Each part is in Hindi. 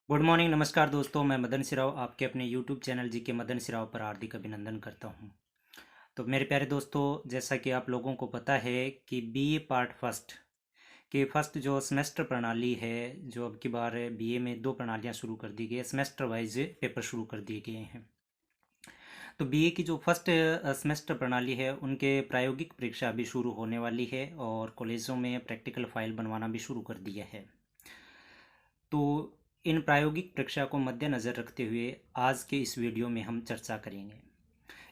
गुड मॉर्निंग, नमस्कार दोस्तों। मैं मदन सिराव आपके अपने यूट्यूब चैनल जी के मदन सिराव पर हार्दिक अभिनंदन करता हूं। तो मेरे प्यारे दोस्तों, जैसा कि आप लोगों को पता है कि बीए पार्ट फर्स्ट के फर्स्ट जो सेमेस्टर प्रणाली है, जो अब की बार बीए में दो प्रणालियां शुरू कर दी गई है, सेमेस्टर वाइज पेपर शुरू कर दिए गए हैं। तो बीए की जो फर्स्ट सेमेस्टर प्रणाली है, उनके प्रायोगिक परीक्षा अभी शुरू होने वाली है और कॉलेजों में प्रैक्टिकल फाइल बनवाना भी शुरू कर दिया है। तो इन प्रायोगिक परीक्षा को मद्देनज़र रखते हुए आज के इस वीडियो में हम चर्चा करेंगे।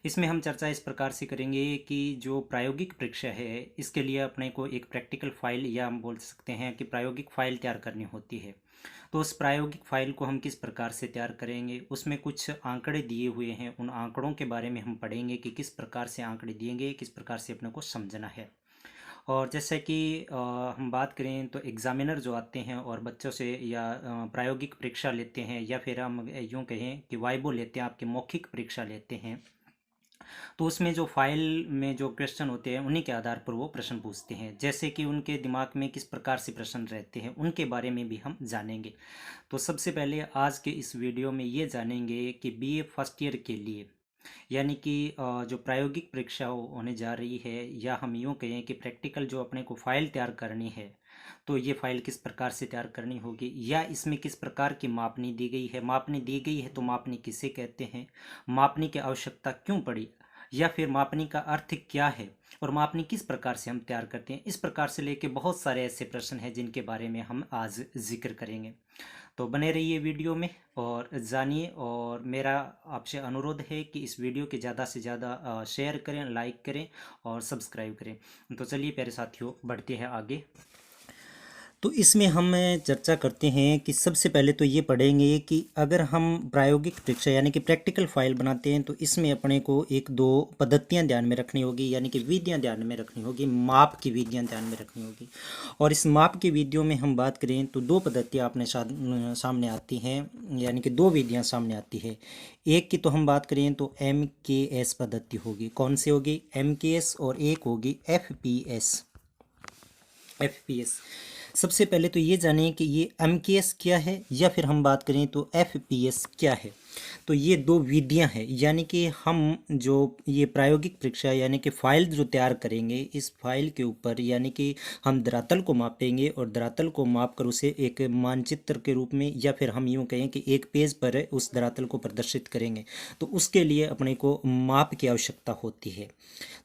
इसमें हम चर्चा इस प्रकार से करेंगे कि जो प्रायोगिक परीक्षा है, इसके लिए अपने को एक प्रैक्टिकल फाइल या हम बोल सकते हैं कि प्रायोगिक फाइल तैयार करनी होती है। तो उस प्रायोगिक फाइल को हम किस प्रकार से तैयार करेंगे, उसमें कुछ आंकड़े दिए हुए हैं। उन आंकड़ों के बारे में हम पढ़ेंगे कि किस प्रकार से आंकड़े दिए गए, किस प्रकार से अपने को समझना है। और जैसे कि हम बात करें तो एग्ज़ामिनर जो आते हैं और बच्चों से या प्रायोगिक परीक्षा लेते हैं, या फिर हम यूँ कहें कि वाइबो लेते हैं, आपके मौखिक परीक्षा लेते हैं, तो उसमें जो फाइल में जो क्वेश्चन होते हैं, उन्हीं के आधार पर वो प्रश्न पूछते हैं। जैसे कि उनके दिमाग में किस प्रकार से प्रश्न रहते हैं, उनके बारे में भी हम जानेंगे। तो सबसे पहले आज के इस वीडियो में ये जानेंगे कि बीए फर्स्ट ईयर के लिए, यानी कि जो प्रायोगिक परीक्षा होने जा रही है, या हम यूँ कहें कि प्रैक्टिकल जो अपने को फ़ाइल तैयार करनी है, तो ये फ़ाइल किस प्रकार से तैयार करनी होगी, या इसमें किस प्रकार की मापनी दी गई है। मापनी दी गई है तो मापनी किसे कहते हैं, मापनी की आवश्यकता क्यों पड़ी, या फिर मापनी का अर्थ क्या है, और मापनी किस प्रकार से हम तैयार करते हैं। इस प्रकार से लेके बहुत सारे ऐसे प्रश्न हैं जिनके बारे में हम आज जिक्र करेंगे। तो बने रहिए वीडियो में और जानिए। और मेरा आपसे अनुरोध है कि इस वीडियो के ज़्यादा से ज़्यादा शेयर करें, लाइक करें और सब्सक्राइब करें। तो चलिए प्यारे साथियों, बढ़ते हैं आगे। तो इसमें हम चर्चा करते हैं कि सबसे पहले तो ये पढ़ेंगे कि अगर हम प्रायोगिक परीक्षा यानी कि प्रैक्टिकल फाइल बनाते हैं, तो इसमें अपने को एक दो पद्धतियां ध्यान में रखनी होगी, यानी कि विधियां ध्यान में रखनी होगी, माप की विधियां ध्यान में रखनी होगी। और इस माप की विधियों में हम बात करें तो दो पद्धतियाँ अपने सामने आती हैं, यानी कि दो विधियाँ सामने आती है। एक की तो हम बात करें तो MKS पद्धति होगी। कौन सी होगी? MKS। और एक होगी FPS। सबसे पहले तो ये जानें कि ये MKS क्या है, या फिर हम बात करें तो FPS क्या है। तो ये दो विधियां हैं, यानी कि हम जो ये प्रायोगिक परीक्षा यानी कि फाइल जो तैयार करेंगे, इस फाइल के ऊपर यानी कि हम धरातल को मापेंगे और धरातल को माप कर उसे एक मानचित्र के रूप में, या फिर हम यूँ कहें कि एक पेज पर उस धरातल को प्रदर्शित करेंगे। तो उसके लिए अपने को माप की आवश्यकता होती है।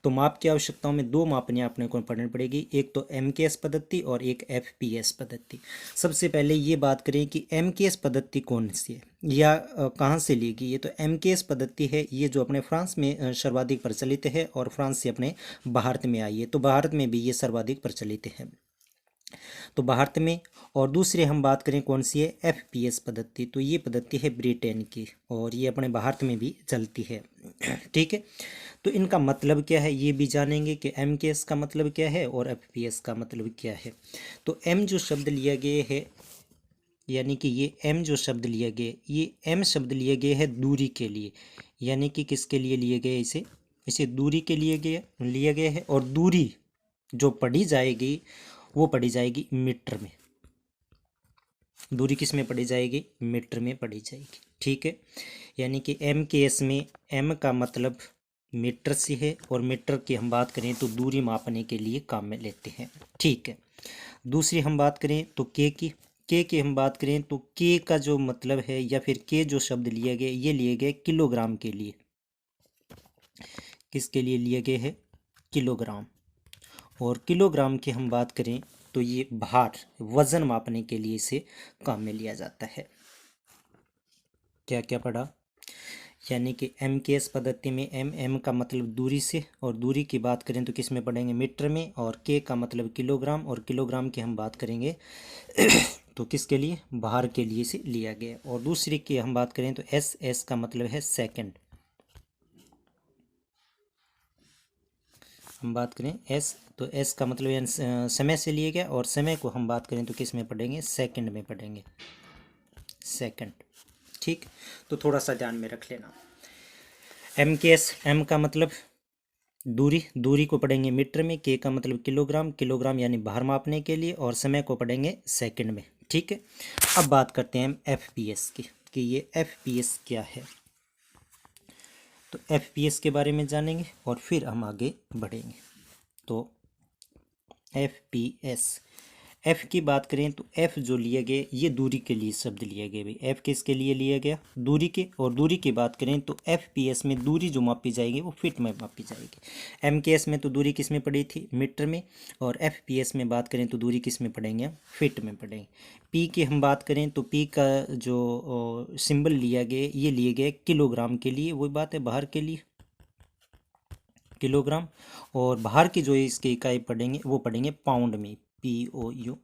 तो माप की आवश्यकताओं में दो मापनियाँ अपने को पढ़नी पड़ेगी, एक तो MKS पद्धति और एक FPS पद्धति। सबसे पहले ये बात करें कि MKS पद्धति कौन सी है, या कहाँ से ली गई है। तो MKS पद्धति है ये जो अपने फ्रांस में सर्वाधिक प्रचलित है, और फ्रांस से अपने भारत में आई है। तो भारत में भी ये सर्वाधिक प्रचलित है, तो भारत में। और दूसरी हम बात करें कौन सी है, FPS पद्धति। तो ये पद्धति है ब्रिटेन की, और ये अपने भारत में भी चलती है। ठीक है। तो इनका मतलब क्या है ये भी जानेंगे कि MKS का मतलब क्या है और FPS का मतलब क्या है। तो M जो शब्द लिया गया है, यानी कि ये M जो शब्द लिया गया, ये M शब्द लिया गया है दूरी के लिए, यानी कि किसके लिए लिए गए, इसे दूरी के लिए लिया गया है। और दूरी जो पढ़ी जाएगी वो पढ़ी जाएगी मीटर में। दूरी किस में पढ़ी जाएगी? मीटर में पढ़ी जाएगी। ठीक है। यानी कि MKS में M का मतलब मीटर से है, और मीटर की हम बात करें तो दूरी मापने के लिए काम में लेते हैं। ठीक है। दूसरी हम बात करें तो के हम बात करें तो के का जो मतलब है, या फिर के जो शब्द लिए गए, ये लिए गए किलोग्राम के लिए। किसके लिए लिए गए हैं? किलोग्राम। और किलोग्राम की हम बात करें तो ये भार, वजन मापने के लिए इसे काम में लिया जाता है। क्या क्या पढ़ा? यानी कि MKS पद्धति में M का मतलब दूरी से, और दूरी की बात करें तो किस में पढ़ेंगे? मीटर में। और के का मतलब किलोग्राम, और किलोग्राम की हम बात करेंगे तो किसके लिए? भार के लिए से लिया गया। और दूसरी की हम बात करें तो S का मतलब है सेकंड। हम बात करें S, तो S का मतलब समय से लिए गया, और समय को हम बात करें तो किस में पढ़ेंगे? सेकंड में पढ़ेंगे, सेकंड। ठीक। तो थोड़ा सा ध्यान में रख लेना। MKS, M का मतलब दूरी को पढ़ेंगे मीटर में, के का मतलब किलोग्राम यानी भार मापने के लिए, और समय को पढ़ेंगे सेकंड में। ठीक है, अब बात करते हैं हम FPS की कि ये FPS क्या है। तो FPS के बारे में जानेंगे और फिर हम आगे बढ़ेंगे। तो FPS, F की बात करें तो F जो लिए गए ये दूरी के लिए शब्द लिए गए भाई। F किसके लिए लिया गया? दूरी के। और दूरी की बात करें तो FPS में दूरी जो मापी जाएगी वो फीट में मापी जाएगी। MKS में तो दूरी किस में पड़ी थी? मीटर में। और FPS में बात करें तो दूरी किस में पढ़ेंगे? फीट में पढ़ेंगे। P की हम बात करें तो P का जो सिंबल लिया गया ये लिए गए किलोग्राम के लिए, वही बात है बाहर के लिए किलोग्राम। और बाहर की जो इसकी इकाई पढ़ेंगे वो पढ़ेंगे पाउंड में, POU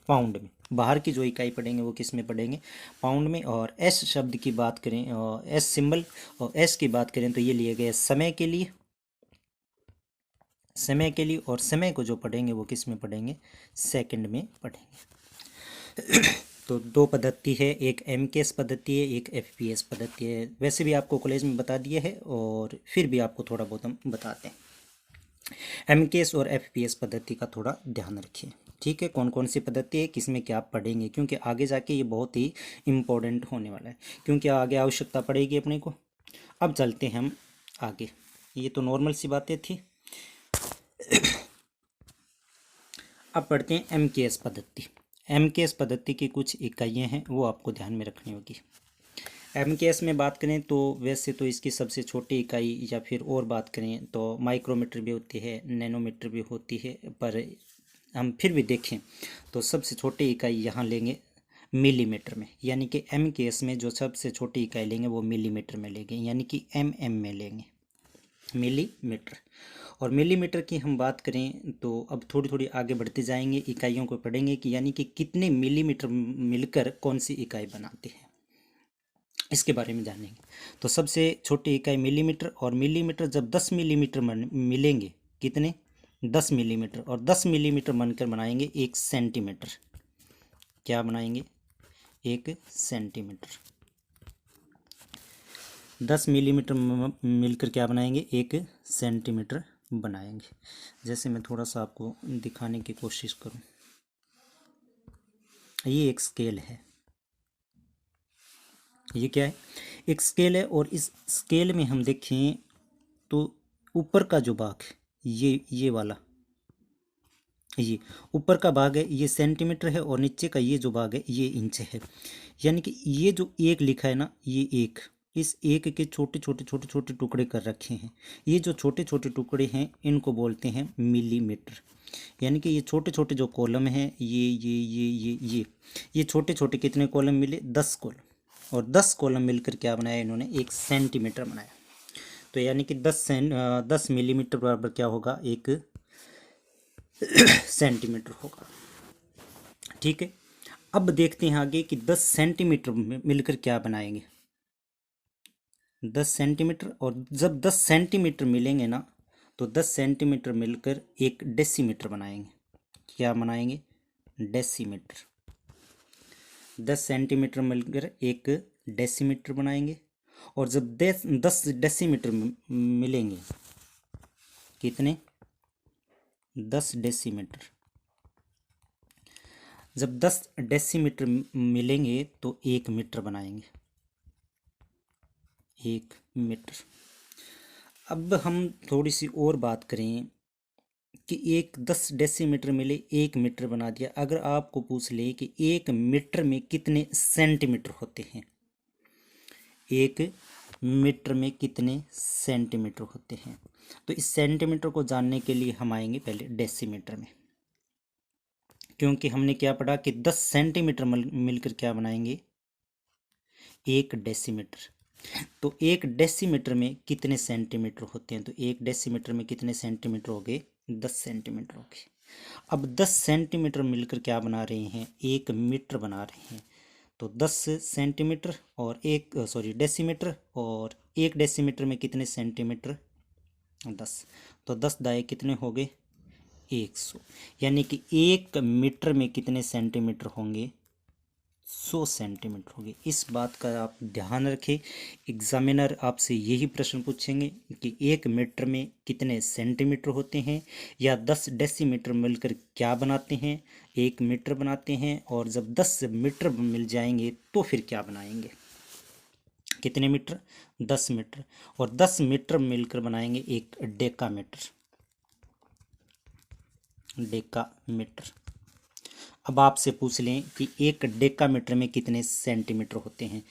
पाउंड में। बाहर की जो इकाई पढ़ेंगे वो किस में पढ़ेंगे? पाउंड में। और एस शब्द की बात करें और एस सिंबल और एस की बात करें तो ये लिए गए समय के लिए, समय के लिए। और समय को जो पढ़ेंगे वो किस में पढ़ेंगे? सेकंड में पढ़ेंगे। तो दो पद्धति है, एक MKS पद्धति है, एक FPS पद्धति है। वैसे भी आपको कॉलेज में बता दिया है और फिर भी आपको थोड़ा बहुत हम बताते हैं। MKS और FPS पद्धति का थोड़ा ध्यान रखिए, ठीक है। कौन कौन सी पद्धति है, किसमें क्या आप पढ़ेंगे, क्योंकि आगे जाके ये बहुत ही इम्पोर्टेंट होने वाला है, क्योंकि आगे आवश्यकता पड़ेगी अपने को। अब चलते हैं हम आगे। ये तो नॉर्मल सी बातें थी। अब पढ़ते हैं MKS पद्धति। MKS पद्धति की कुछ इकाइयाँ हैं वो आपको ध्यान में रखनी होगी। MKS में बात करें तो वैसे तो इसकी सबसे छोटी इकाई या फिर और बात करें तो माइक्रोमीटर भी होती है, नैनोमीटर भी होती है, पर हम फिर भी देखें तो सबसे छोटी इकाई यहाँ लेंगे मिलीमीटर में। यानी कि MKS में जो सबसे छोटी इकाई लेंगे वो मिलीमीटर में लेंगे, यानी कि MM में लेंगे, मिलीमीटर। और मिलीमीटर की हम बात करें तो अब थोड़ी थोड़ी आगे बढ़ते जाएंगे, इकाइयों को पढ़ेंगे कि यानी कि कितने मिलीमीटर मिलकर कौन सी इकाई बनाते हैं, इसके बारे में जानेंगे। तो सबसे छोटी इकाई मिलीमीटर, और मिलीमीटर जब 10 मिलीमीटर मिलेंगे, कितने? 10 मिलीमीटर। और 10 मिलीमीटर बनकर बनाएंगे 1 सेंटीमीटर। क्या बनाएंगे? 1 सेंटीमीटर। 10 मिलीमीटर मिलकर क्या बनाएंगे? 1 सेंटीमीटर बनाएंगे। जैसे मैं थोड़ा सा आपको दिखाने की कोशिश करूं, ये एक स्केल है। ये क्या है? एक स्केल है। और इस स्केल में हम देखें तो ऊपर का जो भाग है ये वाला, ये ऊपर का भाग है ये सेंटीमीटर है, और नीचे का ये जो भाग है ये इंच है। यानी कि ये जो एक लिखा है ना, ये एक, इस एक के छोटे छोटे छोटे छोटे टुकड़े कर रखे हैं। ये जो छोटे छोटे टुकड़े हैं इनको बोलते हैं मिलीमीटर। यानी कि ये छोटे छोटे जो कॉलम हैं ये छोटे छोटे कितने कॉलम मिले? 10 कॉलम। और 10 कॉलम मिलकर क्या बनाया इन्होंने? 1 सेंटीमीटर बनाया। तो यानी कि 10 मिलीमीटर बराबर क्या होगा? 1 सेंटीमीटर होगा, ठीक है। अब देखते हैं आगे कि 10 सेंटीमीटर मिलकर क्या बनाएंगे? 10 सेंटीमीटर। और जब 10 सेंटीमीटर मिलेंगे ना तो 10 सेंटीमीटर मिलकर 1 डेसीमीटर बनाएंगे। क्या बनाएंगे? डेसीमीटर। 10 सेंटीमीटर मिलकर 1 डेसीमीटर बनाएंगे। और जब 10 डेसीमीटर मिलेंगे, कितने? 10 डेसीमीटर। जब 10 डेसीमीटर मिलेंगे तो 1 मीटर बनाएंगे, 1 मीटर। अब हम थोड़ी सी और बात करें कि 10 डेसीमीटर मिले 1 मीटर बना दिया। अगर आपको पूछ ले कि 1 मीटर में कितने सेंटीमीटर होते हैं, 1 मीटर में कितने सेंटीमीटर होते हैं, तो इस सेंटीमीटर को जानने के लिए हम आएंगे पहले डेसीमीटर में। क्योंकि हमने क्या पढ़ा कि 10 सेंटीमीटर मिलकर क्या बनाएंगे? 1 डेसीमीटर। तो 1 डेसीमीटर में कितने सेंटीमीटर होते हैं? तो 1 डेसीमीटर में कितने सेंटीमीटर हो गए? 10 सेंटीमीटर हो गए। अब 10 सेंटीमीटर मिलकर क्या बना रहे हैं? 1 मीटर बना रहे हैं। तो 10 सेंटीमीटर और डेसीमीटर, और 1 डेसीमीटर में कितने सेंटीमीटर? 10। तो 10 दाए कितने हो गए? 100। यानी कि 1 मीटर में कितने सेंटीमीटर होंगे? 100 सेंटीमीटर होगी। इस बात का आप ध्यान रखें, एग्जामिनर आपसे यही प्रश्न पूछेंगे कि 1 मीटर में कितने सेंटीमीटर होते हैं, या 10 डेसीमीटर मिलकर क्या बनाते हैं, 1 मीटर बनाते हैं। और जब 10 मीटर मिल जाएंगे तो फिर क्या बनाएंगे, कितने मीटर, 10 मीटर। और 10 मीटर मिलकर बनाएंगे 1 डेकामीटर, डेकामीटर। अब आपसे पूछ लें कि 1 डेकामीटर में कितने सेंटीमीटर होते हैं,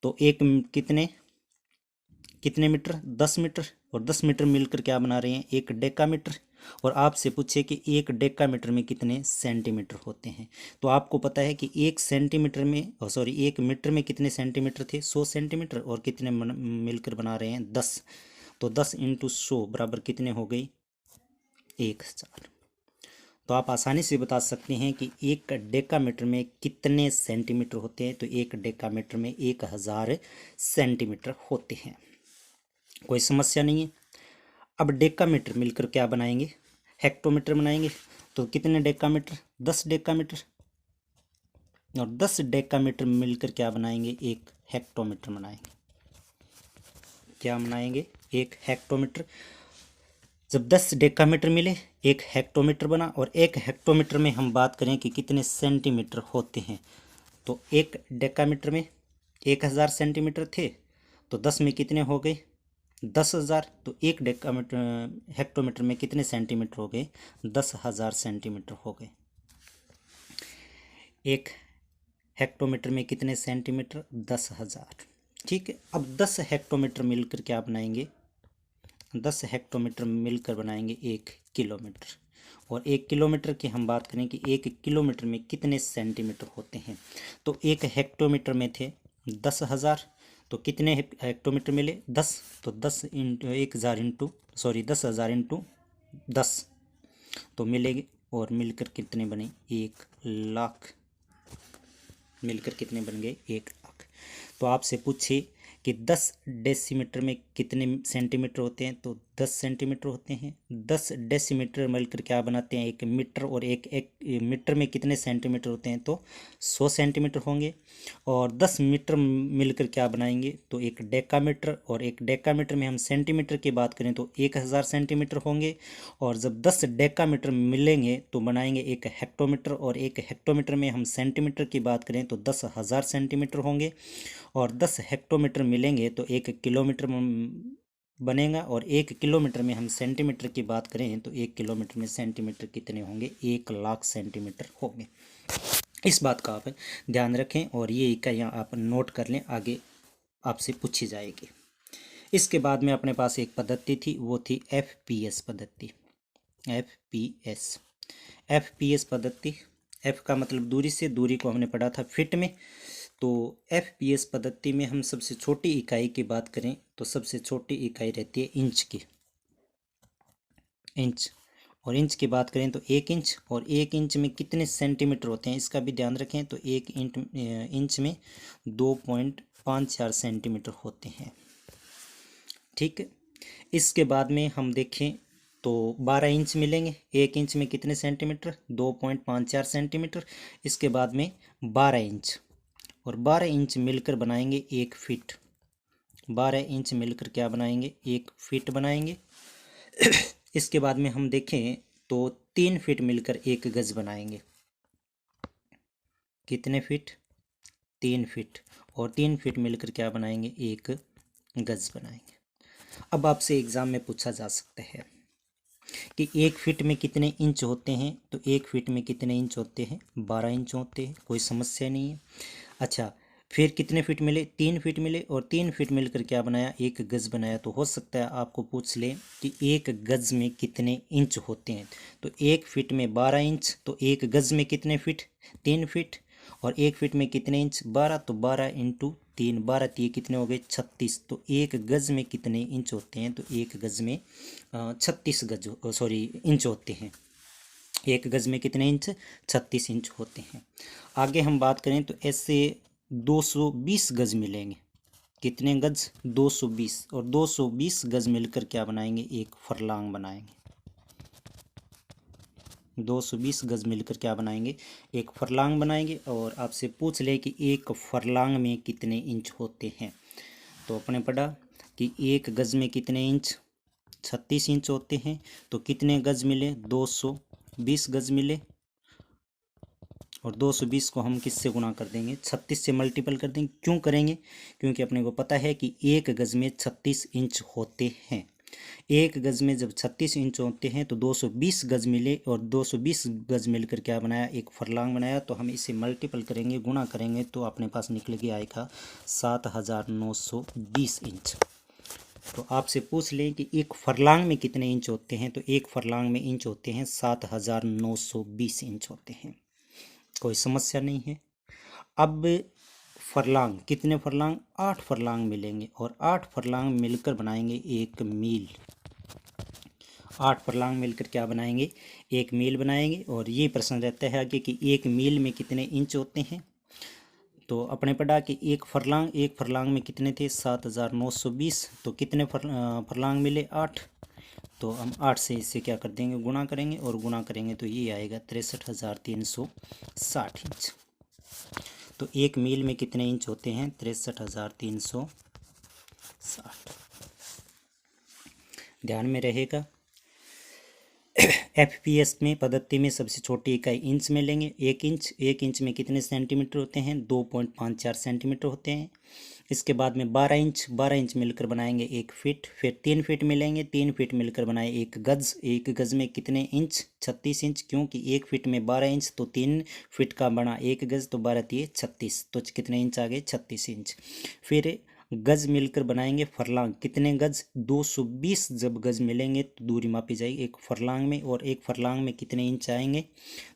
तो एक कितने कितने मीटर, 10 मीटर। और 10 मीटर मिलकर क्या बना रहे हैं, 1 डेकामीटर। और आपसे पूछे कि 1 डेकामीटर में कितने सेंटीमीटर होते हैं, तो आपको पता है कि 1 सेंटीमीटर में, सॉरी 1 मीटर में कितने सेंटीमीटर थे, 100 सेंटीमीटर। और कितने मिलकर बना रहे हैं, 10। तो 10 × 100 बराबर कितने हो गई, 1000। तो आप आसानी से बता सकते हैं कि 1 डेकामीटर में कितने सेंटीमीटर होते हैं, तो 1 डेकामीटर में 1000 सेंटीमीटर होते हैं। कोई समस्या नहीं है। अब डेकामीटर मिलकर क्या बनाएंगे, हेक्टोमीटर बनाएंगे। तो कितने डेकामीटर, 10 डेकामीटर। और 10 डेकामीटर मिलकर क्या बनाएंगे, 1 हेक्टोमीटर बनाएंगे। क्या बनाएंगे, 1 हेक्टोमीटर। जब 10 डेकामीटर मिले 1 हेक्टोमीटर बना। और 1 हेक्टोमीटर में हम बात करें कि कितने सेंटीमीटर होते हैं, तो 1 डेकामीटर में 1000 सेंटीमीटर थे, तो 10 में कितने हो गए, 10,000। तो 1 डेकामीटर हेक्टोमीटर में कितने सेंटीमीटर हो गए, 10,000 सेंटीमीटर हो गए। 1 हेक्टोमीटर में कितने सेंटीमीटर, 10,000। ठीक है। अब 10 हेक्टोमीटर मिलकर क्या बनाएंगे, 10 हेक्टोमीटर मिलकर बनाएंगे 1 किलोमीटर। और 1 किलोमीटर की हम बात करें कि 1 किलोमीटर में कितने सेंटीमीटर होते हैं, तो 1 हेक्टोमीटर में थे 10,000। तो कितने हेक्टोमीटर मिले, 10। तो 10 इंटू 1000 इंटू, सॉरी 10,000 इंटू 10 तो मिलेगी। और मिलकर कितने बने, 1 लाख। मिलकर कितने बन गए, 1 लाख। तो आपसे पूछे कि 10 डेसीमीटर में कितने सेंटीमीटर होते हैं, तो 10 सेंटीमीटर होते हैं। 10 डेसीमीटर मिलकर क्या बनाते हैं, 1 मीटर। और एक मीटर में कितने सेंटीमीटर होते हैं, तो 100 सेंटीमीटर होंगे। और 10 मीटर मिलकर क्या बनाएंगे, तो 1 डेकामीटर। और 1 डेकामीटर में हम सेंटीमीटर की बात करें तो 1000 सेंटीमीटर होंगे। और जब 10 डेकामीटर मिलेंगे तो बनाएंगे 1 हेक्टोमीटर। और 1 हेक्टोमीटर में हम सेंटीमीटर की बात करें तो 10,000 सेंटीमीटर होंगे। और 10 हेक्टोमीटर मिलेंगे तो 1 किलोमीटर बनेगा। और 1 किलोमीटर में हम सेंटीमीटर की बात करें तो 1 किलोमीटर में सेंटीमीटर कितने होंगे, 1 लाख सेंटीमीटर होंगे। इस बात का आप ध्यान रखें और ये इकाइयाँ आप नोट कर लें, आगे आपसे पूछी जाएगी। इसके बाद में अपने पास एक पद्धति थी, वो थी FPS पद्धति। FPS पद्धति, F का मतलब दूरी से, दूरी को हमने पढ़ा था फिट में। तो FPS पद्धति में हम सबसे छोटी इकाई की बात करें तो सबसे छोटी इकाई रहती है इंच की, इंच। और इंच की बात करें तो 1 इंच। और 1 इंच में कितने सेंटीमीटर होते हैं इसका भी ध्यान रखें, तो 1 इंच में 2.54 सेंटीमीटर होते हैं। ठीक है। इसके बाद में हम देखें तो 12 इंच मिलेंगे। 1 इंच में कितने सेंटीमीटर, 2.54 सेंटीमीटर। इसके बाद में 12 इंच, और 12 इंच मिलकर बनाएंगे 1 फीट। 12 इंच मिलकर क्या बनाएंगे, 1 फीट बनाएंगे। इसके बाद में हम देखें तो 3 फीट मिलकर 1 गज बनाएंगे। कितने फीट, 3 फीट। और 3 फीट मिलकर क्या बनाएंगे, 1 गज बनाएंगे। अब आपसे एग्जाम में पूछा जा सकता है कि 1 फीट में कितने इंच होते हैं, तो 1 फीट में कितने इंच होते हैं, 12 इंच होते हैं। कोई समस्या नहीं है। अच्छा, फिर कितने फीट मिले, 3 फीट मिले। और 3 फीट मिलकर क्या बनाया, 1 गज बनाया। तो हो सकता है आपको पूछ ले कि 1 गज में कितने इंच होते हैं, तो 1 फीट में 12 इंच, तो 1 गज में कितने फीट, 3 फीट। और 1 फीट में कितने इंच, 12, तो 12 इंटू 3, 12 3 कितने हो गए, 36। तो 1 गज में कितने इंच होते हैं, तो 1 गज में 36 गज, सॉरी इंच होते हैं। 1 गज में कितने इंच, 36 इंच होते हैं। आगे हम बात करें तो ऐसे 220 गज मिलेंगे। कितने गज, 220। और 220 गज मिलकर क्या बनाएंगे, 1 फरलांग बनाएंगे। 220 गज मिलकर क्या बनाएंगे, एक फरलांग बनाएंगे। और आपसे पूछ ले कि एक फरलांग में कितने इंच होते हैं, तो अपने पढ़ा कि एक गज में कितने इंच, 36 इंच होते हैं। तो कितने गज मिले, 220 गज मिले। और 220 को हम किससे गुणा कर देंगे, 36 से मल्टीपल कर देंगे। क्यों करेंगे, क्योंकि अपने को पता है कि एक गज में 36 इंच होते हैं। एक गज में जब 36 इंच होते हैं तो 220 गज मिले, और 220 गज मिलकर क्या बनाया, एक फरलांग बनाया। तो हम इसे मल्टीपल करेंगे, गुणा करेंगे, तो अपने पास निकल के आएगा 7920 इंच। तो आपसे पूछ लें कि एक फरलांग में कितने इंच होते हैं, तो एक फरलांग में इंच होते हैं 7920 इंच होते हैं। कोई समस्या नहीं है। अब फरलांग, कितने फरलांग, 8 फरलांग मिलेंगे, और 8 फरलांग मिलकर बनाएंगे एक मील। 8 फरलांग मिलकर क्या बनाएंगे, एक मील बनाएंगे। और ये प्रश्न रहता है आगे कि एक मील में कितने इंच होते हैं। तो अपने पढ़ा कि एक फरलांग में कितने थे, 7920। तो कितने फरलांग मिले, 8। तो हम 8 से इससे क्या कर देंगे, गुणा करेंगे, और गुणा करेंगे तो ये आएगा 63,360 इंच। तो एक मील में कितने इंच होते हैं, 63,360। ध्यान में रहेगा। FPS में पद्धति में सबसे छोटी इकाई इंच में लेंगे। एक इंच में कितने सेंटीमीटर होते हैं, 2.54 सेंटीमीटर होते हैं। इसके बाद में 12 इंच मिलकर बनाएंगे एक फीट। फिर 3 फीट मिलेंगे, 3 फीट मिलकर बनाए एक गज। एक गज में कितने इंच, 36 इंच, क्योंकि एक फीट में 12 इंच, तो 3 फीट का बना एक गज, तो 12 तिये 36, तो कितने इंच आ गए, 36 इंच। फिर गज मिलकर बनाएंगे फरलांग, कितने गज, 220 जब गज मिलेंगे तो दूरी मापी जाएगी एक फरलांग में। और एक फरलांग में कितने इंच आएंगे,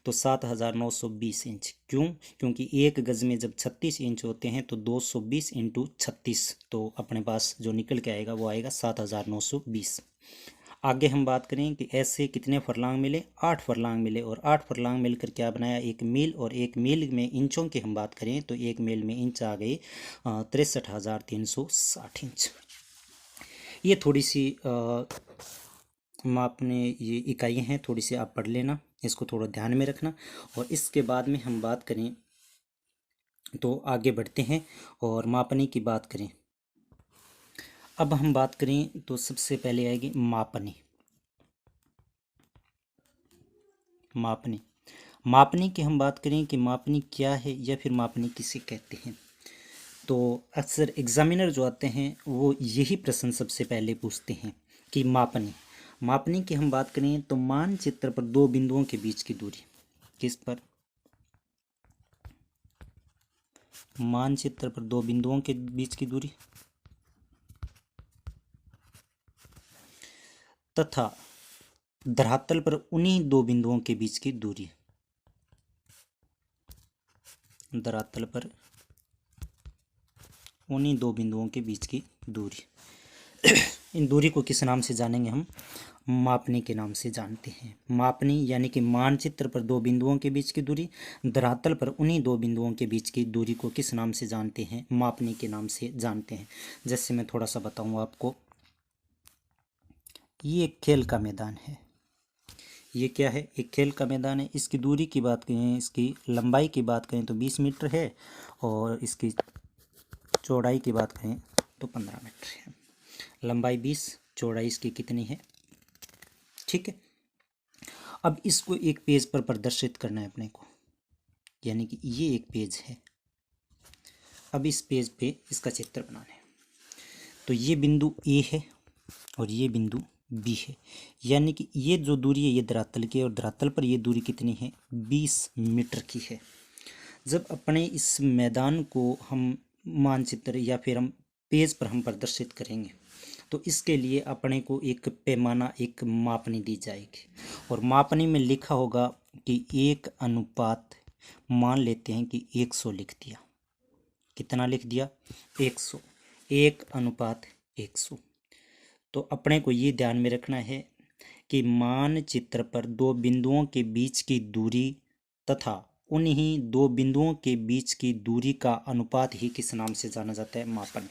तो 7920 इंच। क्यों, क्योंकि एक गज में जब 36 इंच होते हैं तो 220 इंटू 36, तो अपने पास जो निकल के आएगा वो आएगा 7920। आगे हम बात करें कि ऐसे कितने फरलांग मिले, 8 फरलांग मिले। और 8 फरलांग मिलकर क्या बनाया, एक मील। और एक मील में इंचों की हम बात करें तो एक मील में इंच आ गई 63,360 इंच। ये थोड़ी सी मापने ये इकाइयाँ हैं, थोड़ी सी आप पढ़ लेना, इसको थोड़ा ध्यान में रखना। और इसके बाद में हम बात करें तो आगे बढ़ते हैं और मापने की बात करें। अब हम बात करें तो सबसे पहले आएगी मापनी। मापनी की हम बात करें कि मापनी क्या है या फिर मापनी किसे कहते हैं। तो अक्सर एग्जामिनर जो आते हैं वो यही प्रश्न सबसे पहले पूछते हैं कि मापनी की हम बात करें तो मानचित्र पर दो बिंदुओं के बीच की दूरी, किस पर, मानचित्र पर दो बिंदुओं के बीच की दूरी तथा धरातल पर उन्हीं दो बिंदुओं के बीच की दूरी, धरातल पर उन्हीं दो बिंदुओं के बीच की दूरी। इन दूरी को किस नाम से जानेंगे हम, मापनी के नाम से जानते हैं। मापनी यानी कि मानचित्र पर दो बिंदुओं के बीच की दूरी, धरातल पर उन्हीं दो बिंदुओं के बीच की दूरी को किस नाम से जानते हैं, मापनी के नाम से जानते हैं। जैसे मैं थोड़ा सा बताऊंगा आपको, ये एक खेल का मैदान है। ये क्या है, एक खेल का मैदान है। इसकी दूरी की बात करें, इसकी लंबाई की बात करें तो 20 मीटर है, और इसकी चौड़ाई की बात करें तो 15 मीटर है। लंबाई 20, चौड़ाई इसकी कितनी है, ठीक है। अब इसको एक पेज पर प्रदर्शित करना है अपने को, यानी कि ये एक पेज है। अब इस पेज पे इसका चित्र बनाना है। तो ये बिंदु ए है और ये बिंदु बी है, यानी कि ये जो दूरी है ये धरातल की है, और धरातल पर ये दूरी कितनी है, 20 मीटर की है। जब अपने इस मैदान को हम मानचित्र या फिर हम पेज पर हम प्रदर्शित करेंगे तो इसके लिए अपने को एक पैमाना, एक मापनी दी जाएगी। और मापनी में लिखा होगा कि 1 अनुपात, मान लेते हैं कि 100 लिख दिया। कितना लिख दिया, 100, 1 अनुपात 100। तो अपने को ये ध्यान में रखना है कि मानचित्र पर दो बिंदुओं के बीच की दूरी तथा उन्हीं दो बिंदुओं के बीच की दूरी का अनुपात ही किस नाम से जाना जाता है, मापन।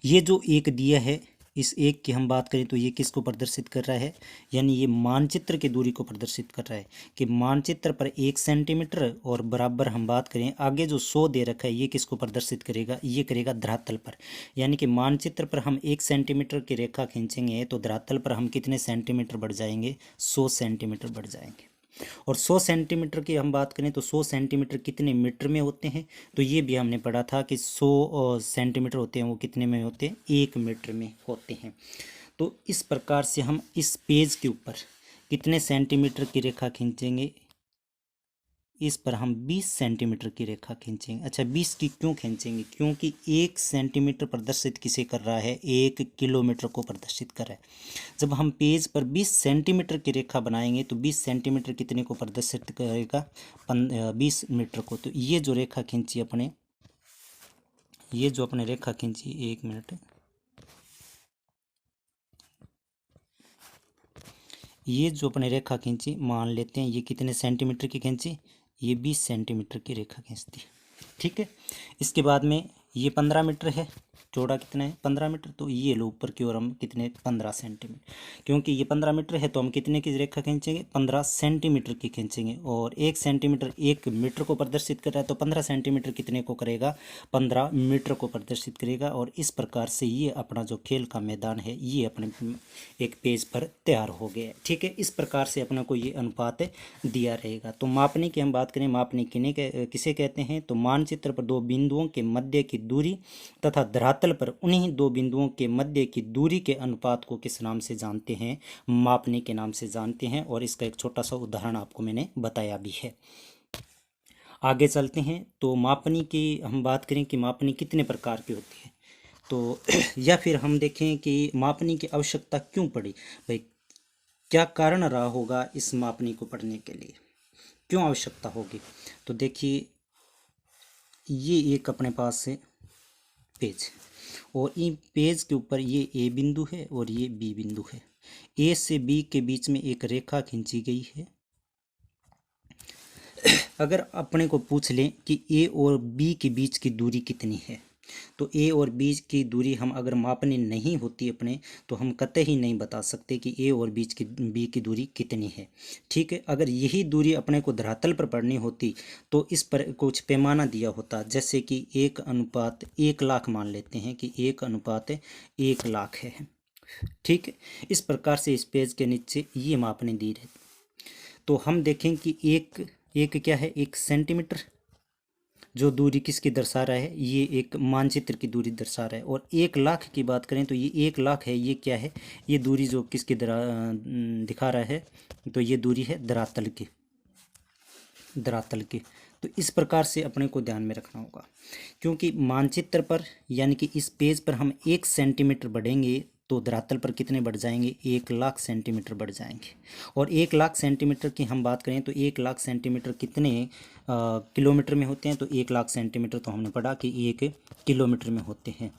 ये जो एक दिया है इस एक की हम बात करें तो ये किसको प्रदर्शित कर रहा है, यानी ये मानचित्र की दूरी को प्रदर्शित कर रहा है कि मानचित्र पर 1 सेंटीमीटर, और बराबर हम बात करें आगे जो 100 दे रखा है ये किसको प्रदर्शित करेगा, ये करेगा धरातल पर। यानी कि मानचित्र पर हम 1 सेंटीमीटर की रेखा खींचेंगे तो धरातल पर हम कितने सेंटीमीटर बढ़ जाएंगे, 100 सेंटीमीटर बढ़ जाएंगे। और 100 सेंटीमीटर की हम बात करें तो 100 सेंटीमीटर कितने मीटर में होते हैं, तो ये भी हमने पढ़ा था कि 100 सेंटीमीटर होते हैं वो कितने में होते हैं, 1 मीटर में होते हैं। तो इस प्रकार से हम इस पेज के ऊपर कितने सेंटीमीटर की रेखा खींचेंगे, इस पर हम 20 सेंटीमीटर की रेखा खींचेंगे। अच्छा 20 की क्यों खींचेंगे, क्योंकि 1 सेंटीमीटर प्रदर्शित किसे कर रहा है, 1 किलोमीटर को प्रदर्शित कर रहा है। जब हम पेज पर 20 सेंटीमीटर की रेखा बनाएंगे तो 20 सेंटीमीटर कितने को प्रदर्शित करेगा, 20 मीटर को। तो ये जो रेखा खींची अपने, ये जो अपने रेखा खींची, 1 मिनट, ये जो अपने रेखा खींची मान लेते हैं ये कितने सेंटीमीटर की खींची, ये 20 सेंटीमीटर की रेखा खींचती है। ठीक है, इसके बाद में ये 15 मीटर है, चौड़ा कितना है 15 मीटर, तो ये लो ऊपर की ओर हम कितने 15 सेंटीमीटर, क्योंकि ये 15 मीटर है तो हम कितने की रेखा खींचेंगे, 15 सेंटीमीटर की खींचेंगे। और 1 सेंटीमीटर 1 मीटर को प्रदर्शित कर रहा है तो 15 सेंटीमीटर कितने को करेगा, 15 मीटर को प्रदर्शित करेगा। और इस प्रकार से ये अपना जो खेल का मैदान है ये अपने एक पेज पर तैयार हो गया है। ठीक है, इस प्रकार से अपना को ये अनुपात दिया रहेगा। तो मापनी की हम बात करें, मापनी किसे कहते हैं, तो मानचित्र पर दो बिंदुओं के मध्य की दूरी तथा धरातल पर उन्हीं दो बिंदुओं के मध्य की दूरी के अनुपात को किस नाम से जानते हैं, मापनी के नाम से जानते हैं। और इसका एक छोटा सा उदाहरण आपको मैंने बताया भी है। आगे चलते हैं, तो मापनी की हम बात करें कि मापनी कितने प्रकार की होती है, तो या फिर हम देखें कि मापनी की आवश्यकता क्यों पड़ी, भाई क्या कारण रहा होगा इस मापनी को पढ़ने के लिए, क्यों आवश्यकता होगी। तो देखिए ये एक अपने पास से पेज, और इन पेज के ऊपर ये ए बिंदु है और ये बी बिंदु है। ए से बी के बीच में एक रेखा खींची गई है। अगर अपने को पूछ लें कि ए और बी के बीच की दूरी कितनी है, तो ए और बी की दूरी हम अगर मापनी नहीं होती अपने, तो हम कतई नहीं बता सकते कि ए और बी की दूरी कितनी है। ठीक है, अगर यही दूरी अपने को धरातल पर पढ़नी होती तो इस पर कुछ पैमाना दिया होता, जैसे कि 1:1,00,000 मान लेते हैं कि 1:1,00,000 है। ठीक है, इस प्रकार से इस पेज के नीचे ये मापनी दी रहती। तो हम देखें कि एक एक क्या है, 1 सेंटीमीटर जो दूरी किसकी दर्शा रहा है, ये एक मानचित्र की दूरी दर्शा रहा है। और 1,00,000 की बात करें तो ये 1,00,000 है, ये क्या है, ये दूरी जो किसकी दिखा रहा है, तो ये दूरी है धरातल की, धरातल की। तो इस प्रकार से अपने को ध्यान में रखना होगा, क्योंकि मानचित्र पर यानी कि इस पेज पर हम 1 सेंटीमीटर बढ़ेंगे तो धरातल पर कितने बढ़ जाएंगे, 1,00,000 सेंटीमीटर बढ़ जाएंगे। और 1,00,000 सेंटीमीटर की हम बात करें तो 1,00,000 सेंटीमीटर कितने किलोमीटर में होते हैं, तो 1,00,000 सेंटीमीटर तो हमने पढ़ा कि 1 किलोमीटर में होते हैं।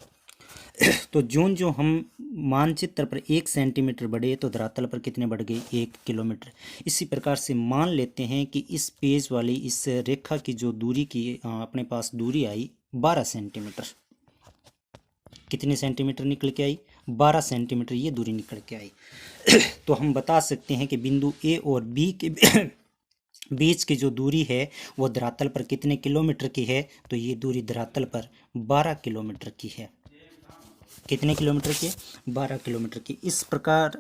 तो जो हम मानचित्र पर 1 सेंटीमीटर बढ़े तो धरातल पर कितने बढ़ गए, 1 किलोमीटर। इसी प्रकार से मान लेते हैं कि इस पेज वाली इस रेखा की जो दूरी की अपने पास दूरी आई 12 सेंटीमीटर, कितने सेंटीमीटर निकल के आई, 12 सेंटीमीटर ये दूरी निकल के आई। तो हम बता सकते हैं कि बिंदु ए और बी के बीच की जो दूरी है वो धरातल पर कितने किलोमीटर की है, तो ये दूरी धरातल पर 12 किलोमीटर की है। कितने किलोमीटर की, 12 किलोमीटर की। इस प्रकार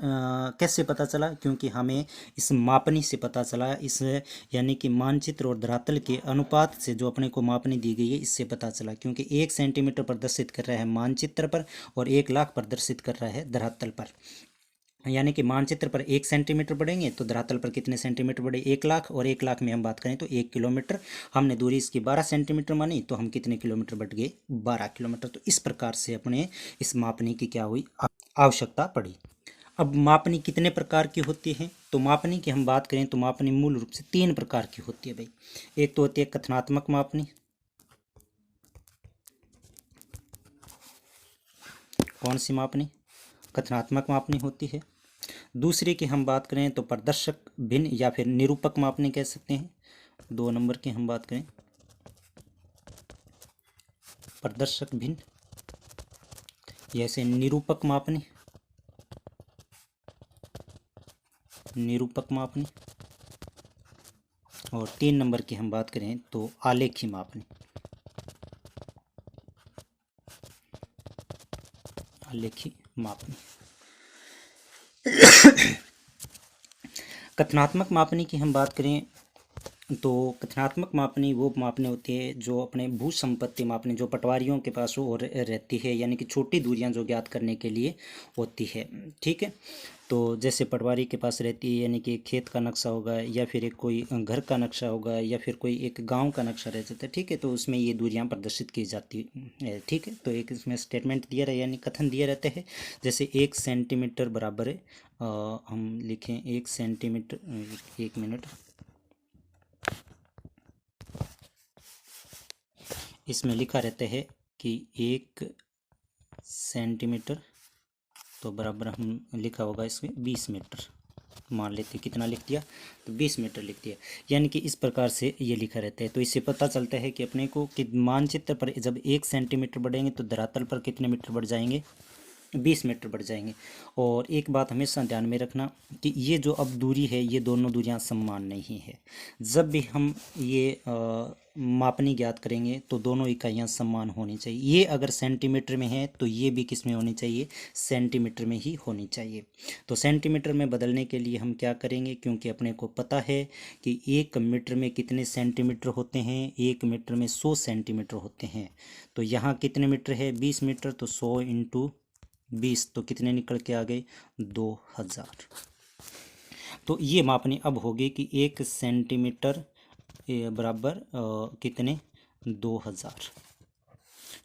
कैसे पता चला, क्योंकि हमें इस मापनी से पता चला, इस यानी कि मानचित्र और धरातल के अनुपात से जो अपने को मापनी दी गई है इससे पता चला, क्योंकि 1 सेंटीमीटर प्रदर्शित कर रहा है मानचित्र पर और 1,00,000 प्रदर्शित कर रहा है धरातल पर। यानी कि मानचित्र पर 1 सेंटीमीटर बढ़ेंगे तो धरातल पर कितने सेंटीमीटर बढ़े, 1,00,000, और 1,00,000 में हम बात करें तो 1 किलोमीटर। हमने दूरी इसकी 12 सेंटीमीटर मानी तो हम कितने किलोमीटर बढ़ गए, 12 किलोमीटर। तो इस प्रकार से अपने इस मापनी की क्या हुई, आवश्यकता पड़ी। अब मापनी कितने प्रकार की होती है, तो मापनी की हम बात करें तो मापनी मूल रूप से 3 प्रकार की होती है भाई। एक तो होती है कथनात्मक मापनी, कौन सी मापनी, कथनात्मक मापनी होती है। दूसरे की हम बात करें तो प्रदर्शक भिन्न या फिर निरूपक मापनी कह सकते हैं। 2 नंबर की हम बात करें प्रदर्शक भिन्न, जैसे निरूपक मापनी, निरूपक मापनी, और 3 नंबर की हम बात करें तो आलेखी मापनी। आलेखी मापनी। कथनात्मक मापनी की हम बात करें तो कथनात्मक मापनी वो मापनी होती है जो अपने भू संपत्ति मापनी, जो पटवारियों के पास वो रहती है, यानी कि छोटी दूरियां जो ज्ञात करने के लिए होती है। ठीक है, तो जैसे पटवारी के पास रहती है, यानी कि खेत का नक्शा होगा, या फिर एक कोई घर का नक्शा होगा, या फिर कोई एक गांव का नक्शा रह जाता है। ठीक है, तो उसमें ये दूरियां प्रदर्शित की जाती है। ठीक है, तो एक इसमें स्टेटमेंट दिया रहे, यानी कथन दिए रहते हैं। जैसे 1 सेंटीमीटर बराबर है, हम लिखें 1 सेंटीमीटर, 1 मिनट, इसमें लिखा रहता है कि 1 सेंटीमीटर तो बराबर हम लिखा होगा इसमें 20 मीटर, मान लेते कितना लिख दिया, तो 20 मीटर लिख दिया। यानी कि इस प्रकार से ये लिखा रहता है। तो इससे पता चलता है कि अपने को कि मानचित्र पर जब 1 सेंटीमीटर बढ़ेंगे तो धरातल पर कितने मीटर बढ़ जाएंगे, 20 मीटर बढ़ जाएंगे। और एक बात हमेशा ध्यान में रखना कि ये जो अब दूरी है, ये दोनों दूरियां समान नहीं है। जब भी हम ये मापनी ज्ञात करेंगे तो दोनों इकाइयां समान होनी चाहिए। ये अगर सेंटीमीटर में है तो ये भी किस में होनी चाहिए, सेंटीमीटर में ही होनी चाहिए। तो सेंटीमीटर में बदलने के लिए हम क्या करेंगे, क्योंकि अपने को पता है कि 1 मीटर में कितने सेंटीमीटर होते हैं, 1 मीटर में 100 सेंटीमीटर होते हैं। तो यहाँ कितने मीटर है, 20 मीटर, तो 100 इंटू 20 तो कितने निकल के आ गए, 2000। तो ये मापनी अब होगी कि 1 सेंटीमीटर बराबर कितने, 2000।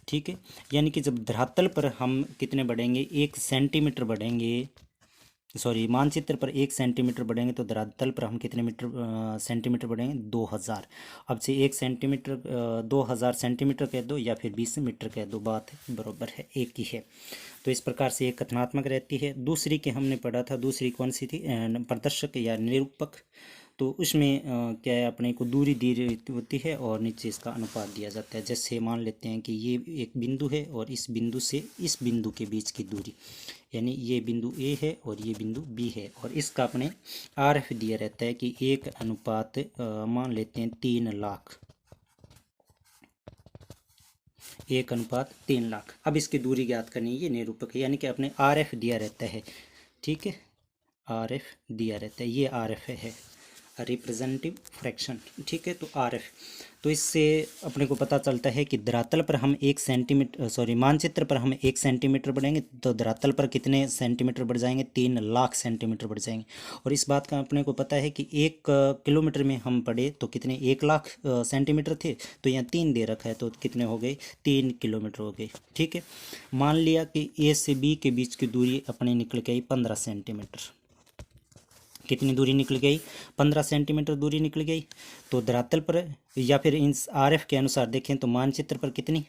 ठीक है, यानी कि जब धरातल पर हम कितने बढ़ेंगे, 1 सेंटीमीटर बढ़ेंगे, सॉरी मानचित्र पर 1 सेंटीमीटर बढ़ेंगे तो धरातल पर हम कितने मीटर सेंटीमीटर बढ़ेंगे, 2000। अब से 1 सेंटीमीटर 2000 सेंटीमीटर कह दो या फिर 20 मीटर कह दो, बात बराबर है, एक ही है। तो इस प्रकार से एक कथनात्मक रहती है। दूसरी के हमने पढ़ा था, दूसरी कौन सी थी, प्रदर्शक या निरूपक। तो उसमें क्या है, अपने को दूरी दी होती है और नीचे इसका अनुपात दिया जाता है। जैसे मान लेते हैं कि ये एक बिंदु है और इस बिंदु से इस बिंदु के बीच की दूरी, यानी ये बिंदु ए है और ये बिंदु बी है, और इसका अपने RF दिया रहता है कि 1 अनुपात मान लेते हैं 3 लाख, 1 अनुपात 3 लाख। अब इसकी दूरी ज्ञात करनी है, ये निरूपक है, यानी कि अपने RF दिया रहता है। ठीक है, RF दिया रहता है, ये RF है, रिप्रेजेंटेटिव फ्रैक्शन। ठीक है, तो RF, तो इससे अपने को पता चलता है कि धरातल पर हम 1 सेंटीमीटर, सॉरी मानचित्र पर हम 1 सेंटीमीटर बढ़ेंगे तो धरातल पर कितने सेंटीमीटर बढ़ जाएंगे, 3 लाख सेंटीमीटर बढ़ जाएंगे। और इस बात का अपने को पता है कि 1 किलोमीटर में हम पढ़े तो कितने, 1 लाख सेंटीमीटर थे, तो यहाँ 3 दे रखा है तो कितने हो गए, 3 किलोमीटर हो गए। ठीक है, मान लिया कि A से B के बीच की दूरी अपने निकल गई 15 सेंटीमीटर। कितनी दूरी निकल गई, 15 सेंटीमीटर दूरी निकल गई। तो धरातल पर या फिर इन RF के अनुसार देखें तो मानचित्र पर कितनी,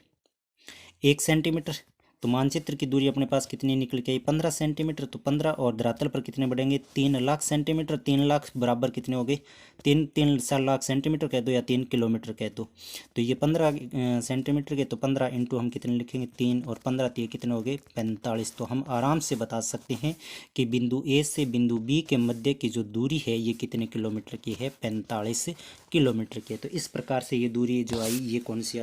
1 सेंटीमीटर, तो मानचित्र की दूरी अपने पास कितनी निकल गई, 15 सेंटीमीटर। तो 15 और धरातल पर कितने बढ़ेंगे, 3 लाख सेंटीमीटर। 3 लाख बराबर कितने हो गए, 3 लाख सेंटीमीटर कह दो या 3 किलोमीटर कह दो। तो ये 15 सेंटीमीटर के, तो 15 इंटू हम कितने लिखेंगे, 3, और 15 तो ये कितने हो गए, 45। तो हम आराम से बता सकते हैं कि बिंदु ए से बिंदु बी के मध्य की जो दूरी है ये कितने किलोमीटर की है, 45 किलोमीटर की है। तो इस प्रकार से ये दूरी जो आई, ये कौन सी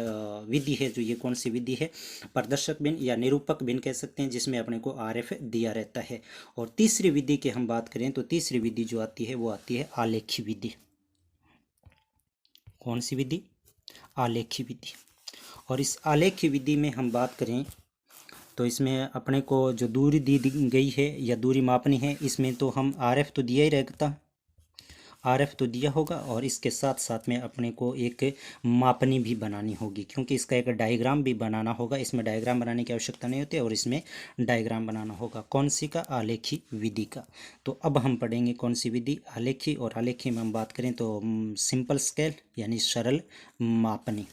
विधि है, जो ये कौन सी विधि है, प्रदर्शक बिन या निरूपक बिन कह सकते हैं, जिसमें अपने को RF दिया रहता है। और तीसरी विधि की हम बात करें तो तीसरी विधि जो आती है वो आती है आलेखी विधि। कौन सी विधि, आलेखी विधि। और इस आलेखी विधि में हम बात करें तो इसमें अपने को जो दूरी दी गई है या दूरी मापनी है, इसमें तो हम RF तो दिया ही रहता, RF तो दिया होगा, और इसके साथ साथ में अपने को एक मापनी भी बनानी होगी, क्योंकि इसका एक डायग्राम भी बनाना होगा। इसमें डायग्राम बनाने की आवश्यकता नहीं होती, और इसमें डायग्राम बनाना होगा, कौन सी का, आलेखी विधि का। तो अब हम पढ़ेंगे कौन सी विधि, आलेखी। और आलेखी में हम बात करें तो सिंपल स्केल यानी सरल मापनी।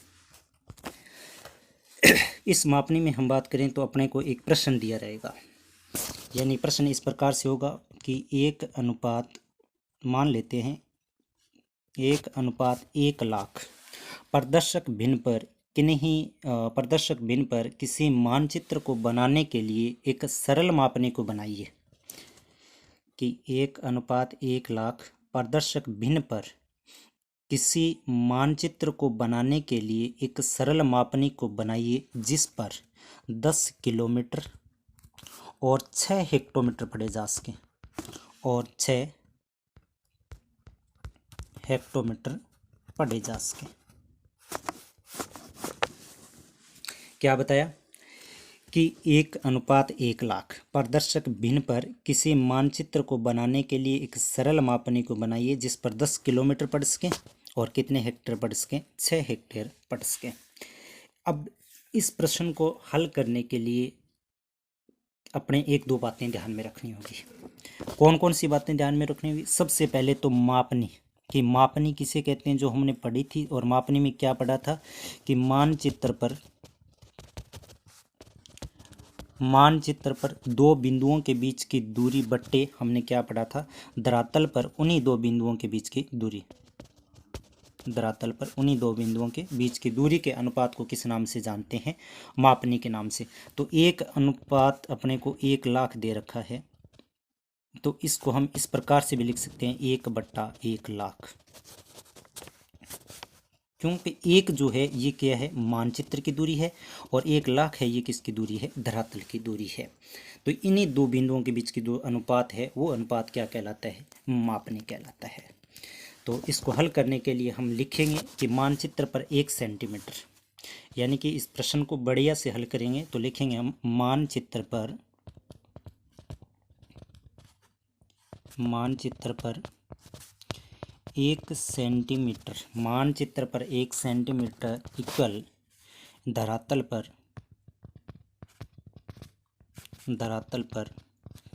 इस मापनी में हम बात करें तो अपने को एक प्रश्न दिया रहेगा, यानी प्रश्न इस प्रकार से होगा कि 1 अनुपात, मान लेते हैं 1 अनुपात 1 लाख प्रदर्शक भिन्न पर प्रदर्शक भिन्न पर किसी मानचित्र को बनाने के लिए एक सरल मापनी को बनाइए। कि 1:1 लाख प्रदर्शक भिन्न पर किसी मानचित्र को बनाने के लिए एक सरल मापनी को बनाइए जिस पर 10 किलोमीटर और 6 हेक्टोमीटर पढ़े जा सके और 6 हेक्टोमीटर पढ़े जा सके। क्या बताया कि 1:1 लाख प्रदर्शक भिन्न पर किसी मानचित्र को बनाने के लिए एक सरल मापनी को बनाइए जिस पर 10 किलोमीटर पढ़ सके और कितने हेक्टेयर पढ़ सके, 6 हेक्टेयर पढ़ सके। अब इस प्रश्न को हल करने के लिए अपने 1-2 बातें ध्यान में रखनी होगी। कौन कौन सी बातें ध्यान में रखनी होगी? सबसे पहले तो मापनी, कि मापनी किसे कहते हैं, जो हमने पढ़ी थी। और मापनी में क्या पढ़ा था कि मानचित्र पर 2 बिंदुओं के बीच की दूरी बट्टे हमने क्या पढ़ा था, धरातल पर उन्हीं 2 बिंदुओं के बीच की दूरी, धरातल पर उन्हीं 2 बिंदुओं के बीच की दूरी के अनुपात को किस नाम से जानते हैं, मापनी के नाम से। तो 1 अनुपात अपने को 1 लाख दे रखा है, तो इसको हम इस प्रकार से भी लिख सकते हैं 1/1 लाख, क्योंकि 1 जो है ये क्या है, मानचित्र की दूरी है, और 1 लाख है ये किसकी दूरी है, धरातल की दूरी है। तो इन्हीं 2 बिंदुओं के बीच की जो अनुपात है वो अनुपात क्या कहलाता है, मापनी कहलाता है। तो इसको हल करने के लिए हम लिखेंगे कि मानचित्र पर 1 सेंटीमीटर, यानी कि इस प्रश्न को बढ़िया से हल करेंगे तो लिखेंगे हम मानचित्र पर 1 सेंटीमीटर, मानचित्र पर 1 सेंटीमीटर इक्वल धरातल पर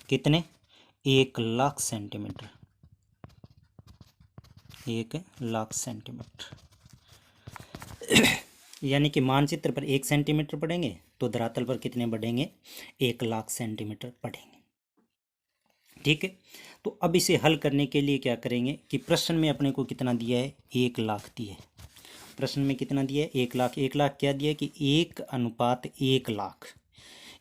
कितने, 1 लाख सेंटीमीटर, 1 लाख सेंटीमीटर। यानी कि मानचित्र पर 1 सेंटीमीटर पढ़ेंगे तो धरातल पर कितने बढ़ेंगे, 1 लाख सेंटीमीटर पढ़ेंगे। ठीक है, तो अब इसे हल करने के लिए क्या करेंगे कि प्रश्न में अपने को कितना दिया है, 1 लाख दिया है। प्रश्न में कितना दिया है, 1 लाख। 1 लाख क्या दिया है कि 1:1 लाख,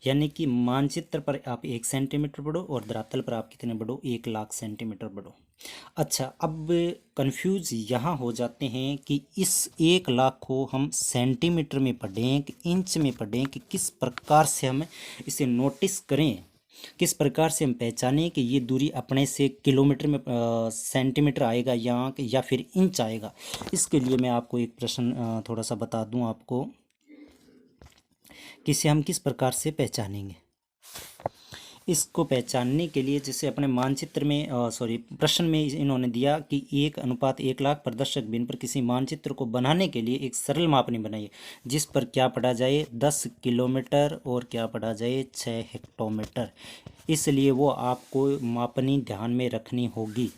यानी कि मानचित्र पर आप 1 सेंटीमीटर बढ़ो और धरातल पर आप कितने बढ़ो, 1 लाख सेंटीमीटर बढ़ो। अच्छा, अब कंफ्यूज यहाँ हो जाते हैं कि इस 1 लाख को हम सेंटीमीटर में पढ़ें कि इंच में पढ़ें, कि किस प्रकार से हम इसे नोटिस करें, किस प्रकार से हम पहचानें कि ये दूरी अपने से किलोमीटर में सेंटीमीटर आएगा या फिर इंच आएगा। इसके लिए मैं आपको एक प्रश्न थोड़ा सा बता दूं आपको कि इसे हम किस प्रकार से पहचानेंगे। इसको पहचानने के लिए जैसे अपने मानचित्र में प्रश्न में इन्होंने दिया कि 1:1 लाख प्रदर्शक भिन्न पर किसी मानचित्र को बनाने के लिए एक सरल मापनी बनाइए जिस पर क्या पढ़ा जाए, 10 किलोमीटर और क्या पढ़ा जाए, 6 हेक्टोमीटर। इसलिए वो आपको मापनी ध्यान में रखनी होगी,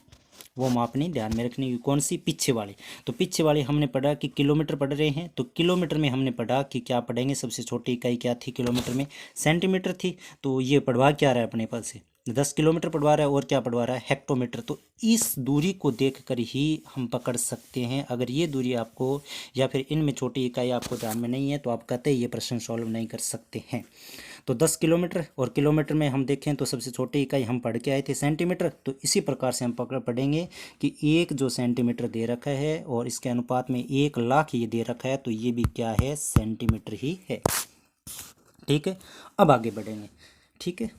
वो मापनी ध्यान में रखनी होगी। कौन सी, पीछे वाली। तो पीछे वाली हमने पढ़ा कि किलोमीटर पढ़ रहे हैं, तो किलोमीटर में हमने पढ़ा कि क्या पढ़ेंगे, सबसे छोटी इकाई क्या थी किलोमीटर में, सेंटीमीटर थी। तो ये पढ़वा क्या रहा है अपने पास से, 10 किलोमीटर पढ़वा रहा है, और क्या पढ़वा रहा है, हेक्टोमीटर। तो इस दूरी को देखकर ही हम पकड़ सकते हैं। अगर ये दूरी आपको या फिर इनमें छोटी इकाई आपको ध्यान में नहीं है तो आप कहते ये प्रश्न सॉल्व नहीं कर सकते हैं। तो 10 किलोमीटर, और किलोमीटर में हम देखें तो सबसे छोटी इकाई हम पढ़ के आए थे सेंटीमीटर। तो इसी प्रकार से हम पढ़ेंगे कि 1 जो सेंटीमीटर दे रखा है और इसके अनुपात में 1 लाख ये दे रखा है, तो ये भी क्या है, सेंटीमीटर ही है। ठीक है, अब आगे बढ़ेंगे। ठीक है,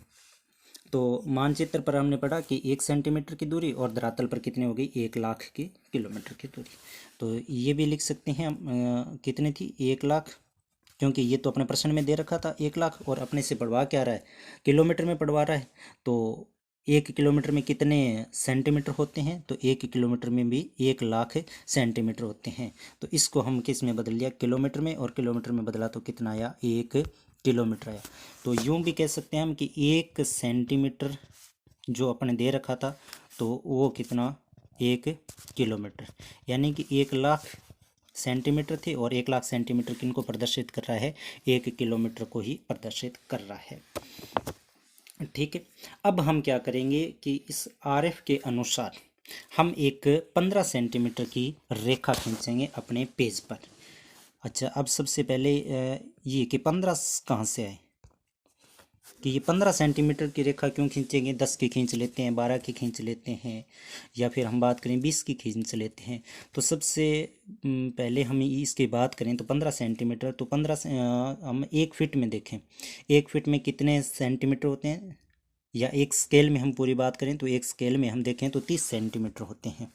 तो मानचित्र पर हमने पढ़ा कि 1 सेंटीमीटर की दूरी और धरातल पर कितनी हो गई, 1 लाख की किलोमीटर की दूरी। तो ये भी लिख सकते हैं हम कितनी थी, 1 लाख, क्योंकि ये तो अपने प्रश्न में दे रखा था 1 लाख, और अपने से पढ़वा क्या रहा है, किलोमीटर में पढ़वा रहा है। तो 1 किलोमीटर में कितने सेंटीमीटर होते हैं, तो 1 किलोमीटर में भी 1 लाख सेंटीमीटर होते हैं। तो इसको हम किस में बदल लिया, किलोमीटर में, और किलोमीटर में बदला तो कितना आया, 1 किलोमीटर आया। तो यूँ भी कह सकते हैं हम कि 1 सेंटीमीटर जो अपने दे रखा था तो वो कितना, 1 किलोमीटर, यानी कि 1 लाख सेंटीमीटर थे, और 1 लाख सेंटीमीटर किनको प्रदर्शित कर रहा है, 1 किलोमीटर को ही प्रदर्शित कर रहा है। ठीक है, अब हम क्या करेंगे कि इस आरएफ के अनुसार हम एक 15 सेंटीमीटर की रेखा खींचेंगे अपने पेज पर। अच्छा, अब सबसे पहले ये कि 15 कहाँ से आए, कि ये 15 सेंटीमीटर की रेखा क्यों खींचेंगे, 10 की खींच लेते हैं, 12 की खींच लेते हैं, या फिर हम बात करें 20 की खींच लेते हैं। तो सबसे पहले हम इसकी बात करें तो 15 सेंटीमीटर, तो 15 से हम 1 फीट में देखें, 1 फीट में कितने सेंटीमीटर होते हैं, या एक स्केल में हम पूरी बात करें तो एक स्केल में हम देखें तो 30 सेंटीमीटर होते हैं।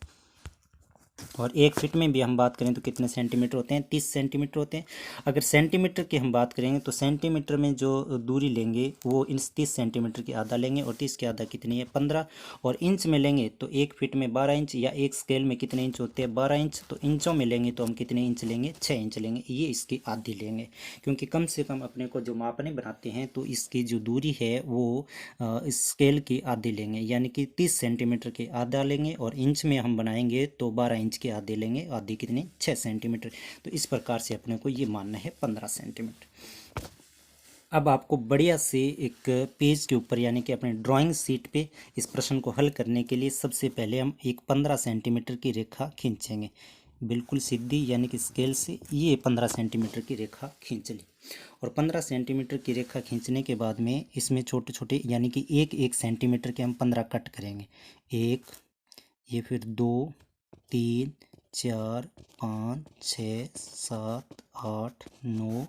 और 1 फीट में भी हम बात करें तो कितने सेंटीमीटर होते हैं, 30 सेंटीमीटर होते हैं। अगर सेंटीमीटर की हम बात करेंगे तो सेंटीमीटर में जो दूरी लेंगे वो इन 30 सेंटीमीटर की आधा लेंगे, और 30 की आधा कितनी है, 15। और इंच में लेंगे तो 1 फीट में 12 इंच, या एक स्केल में कितने इंच होते हैं, 12 इंच। तो इंचों में लेंगे तो हम कितने इंच लेंगे, 6 इंच लेंगे, ये इसकी आधी लेंगे। क्योंकि कम से कम अपने को जो मापने बनाते हैं तो इसकी जो दूरी है वो इस स्केल की आधी लेंगे, यानी कि 30 सेंटीमीटर की आधा लेंगे, और इंच में हम बनाएंगे तो 12 इंच के आधे लेंगे, आधे कितने, 6 सेंटीमीटर। तो इस प्रकार से अपने को ये मानना है 15 सेंटीमीटर। अब आपको बढ़िया से एक पेज के ऊपर यानी कि अपने ड्राइंग शीट पे इस प्रश्न को हल करने के लिए सबसे पहले हम एक 15 सेंटीमीटर की रेखा खींचेंगे, बिल्कुल सीधी, यानी कि स्केल से ये 15 सेंटीमीटर की रेखा खींच ली। और 15 सेंटीमीटर की रेखा खींचने के बाद में इसमें छोटे छोटे यानी कि एक एक सेंटीमीटर के हम 15 कट करेंगे। एक, ये फिर 2, 3, 4, 5, 6, 7, 8, 9,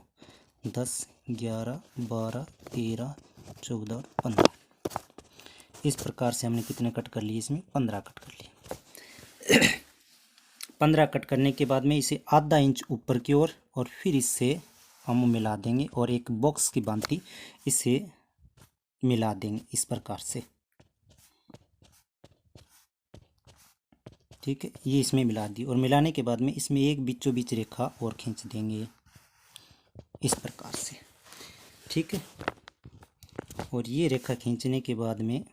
10, 11, 12, 13, 14, 15। इस प्रकार से हमने कितने कट कर लिए, इसमें 15 कट कर लिए। 15 कट करने के बाद में इसे आधा इंच ऊपर की ओर और फिर इससे हम मिला देंगे, और एक बॉक्स की भांति इसे मिला देंगे इस प्रकार से। ठीक है, ये इसमें मिला दी, और मिलाने के बाद में इसमें एक बीचों बीच रेखा और खींच देंगे इस प्रकार से। ठीक है, और ये रेखा खींचने के बाद में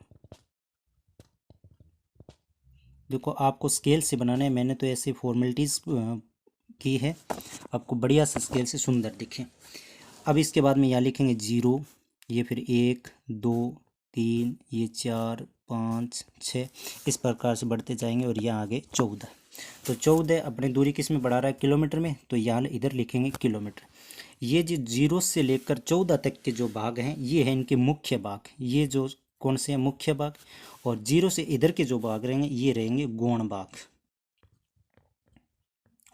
देखो आपको स्केल से बनाना है, मैंने तो ऐसे फॉर्मेलिटीज़ की है, आपको बढ़िया से स्केल से सुंदर दिखे। अब इसके बाद में यहाँ लिखेंगे 0, ये फिर 1, 2, 3, ये 4, 5, 6, इस प्रकार से बढ़ते जाएंगे, और यहाँ आगे 14। तो 14 अपनी दूरी किस में बढ़ा रहा है, किलोमीटर में, तो यहाँ इधर लिखेंगे किलोमीटर। ये जो 0 से लेकर 14 तक के जो भाग हैं ये है इनके मुख्य भाग, ये जो कौन से हैं, मुख्य भाग। और 0 से इधर के जो भाग रहेंगे ये रहेंगे गौण भाग।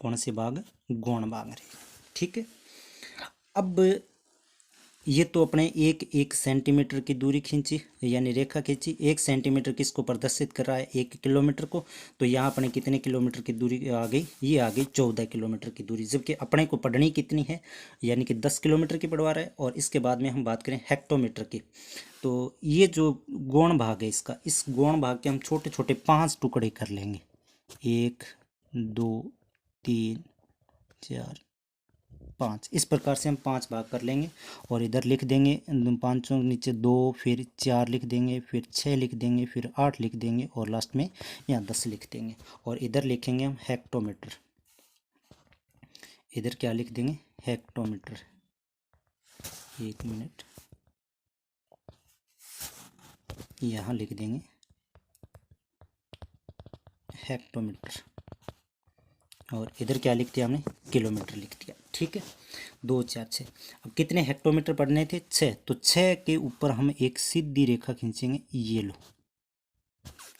कौन से भाग, गौण भाग रहेंगे। ठीक है, अब ये तो अपने एक एक सेंटीमीटर की दूरी खींची यानी रेखा खींची। 1 सेंटीमीटर किसको प्रदर्शित कर रहा है, 1 किलोमीटर को। तो यहाँ अपने कितने किलोमीटर की दूरी आ गई, ये आ गई 14 किलोमीटर की दूरी, जबकि अपने को पढ़नी कितनी है, यानी कि 10 किलोमीटर की पढ़वा रहा है। और इसके बाद में हम बात करें हेक्टोमीटर की, तो ये जो गौण भाग है इसका, इस गौण भाग के हम छोटे छोटे 5 टुकड़े कर लेंगे। 1, 2, 3, 4, 5, इस प्रकार से हम 5 भाग कर लेंगे। और इधर लिख देंगे पाँचों नीचे 2, फिर 4 लिख देंगे, फिर 6 लिख देंगे, फिर 8 लिख देंगे, और लास्ट में यहाँ 10 लिख देंगे। और इधर लिखेंगे हम हेक्टोमीटर, इधर क्या लिख देंगे, हेक्टोमीटर। 1 मिनट, यहाँ लिख देंगे हेक्टोमीटर, और इधर क्या लिख दिया हमने, किलोमीटर लिख दिया। ठीक है, 2, 4, 6। अब कितने हेक्टोमीटर पढ़ने थे, 6। तो 6 के ऊपर हम एक सीधी रेखा खींचेंगे, ये लो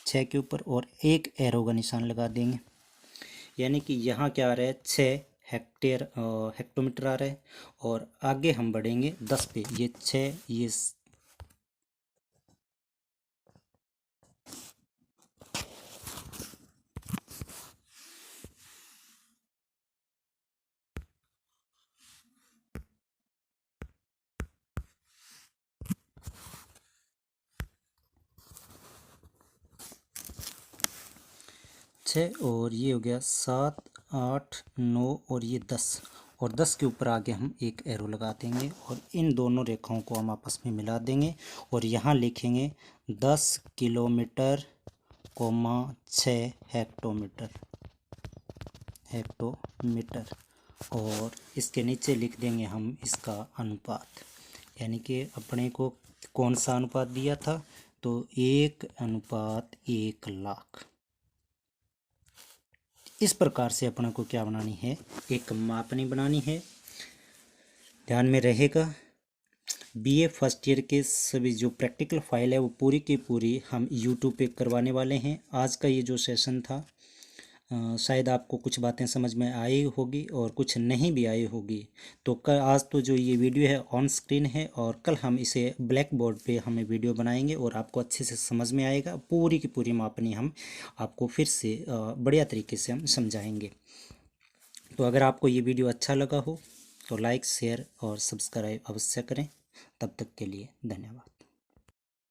6 के ऊपर, और एक एरो का निशान लगा देंगे, यानी कि यहाँ क्या आ रहा है, 6 हेक्टोमीटर आ रहा है। और आगे हम बढ़ेंगे 10 पे, ये 6, ये 6, और ये हो गया 7, 8, 9, और ये 10। और 10 के ऊपर आगे हम एक एरो लगा देंगे, और इन दोनों रेखाओं को हम आपस में मिला देंगे, और यहाँ लिखेंगे 10 किलोमीटर, 6 हेक्टोमीटर, हेक्टोमीटर। और इसके नीचे लिख देंगे हम इसका अनुपात, यानी कि अपने को कौन सा अनुपात दिया था, तो 1:1,00,000। इस प्रकार से अपने को क्या बनानी है, एक मापनी बनानी है, ध्यान में रहेगा। बीए फर्स्ट ईयर के सभी जो प्रैक्टिकल फाइल है वो पूरी की पूरी हम यूट्यूब पे करवाने वाले हैं। आज का ये जो सेशन था शायद आपको कुछ बातें समझ में आई होगी और कुछ नहीं भी आई होगी। तो कल आज तो जो ये वीडियो है ऑन स्क्रीन है और कल हम इसे ब्लैक बोर्ड पे हमें वीडियो बनाएंगे और आपको अच्छे से समझ में आएगा। पूरी की पूरी मापनी हम आपको फिर से बढ़िया तरीके से हम समझाएंगे। तो अगर आपको ये वीडियो अच्छा लगा हो तो लाइक शेयर और सब्सक्राइब अवश्य करें। तब तक के लिए धन्यवाद।